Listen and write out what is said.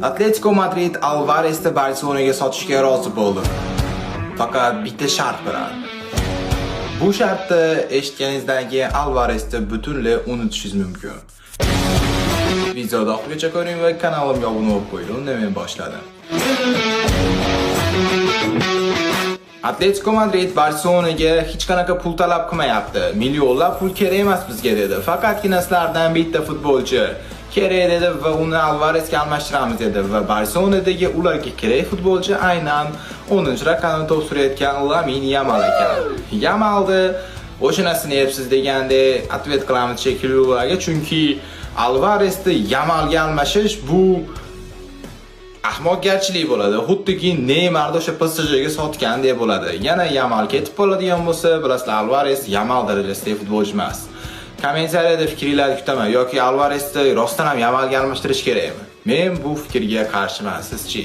Atletico Madrid Alvaresni Barselonaga sotishga rozi bo'ldi. Faqat bitta shart bilan. Bu shartni eshitganingizdan keyin Alvaresni butunlay unutishingiz mumkin. Videoda oxirigacha ko'ring va kanalimga obuna bo'lib qo'ying. Unda men boshladim. Atletico Madrid Barselonaga hech qanaqa pul talab qilmayapti. Millionlab pul kerak emas bizga dedi. Faqatgina sizlardan bitta futbolchi kerak dedi va uni Alvaresga almashtiramiz dedi va Barselonadagi ularga kerak futbolchi aynan 10-raqamni to'p surayotgan Lamine Yamal ekan. Yamalni o'shanasini yapsiz degandek atvet qilamiz shekilli ularga, chunki Alvaresni Yamalga almashish bu ahmoqgarchilik bo'ladi. Xuddiki Neymarni o'sha PSJga sotgandek bo'ladi. Yana Yamal ketib qoladigan bo'lsa, bilasizlar, Alvares Yamal darajasidagi futbolchi emas. Kommentariyada fikringizni kutaman yoki Alvaresni rostdan ham Yamalga almashtirish kerakmi? Men bu fikrga qarshiman. Sizchi?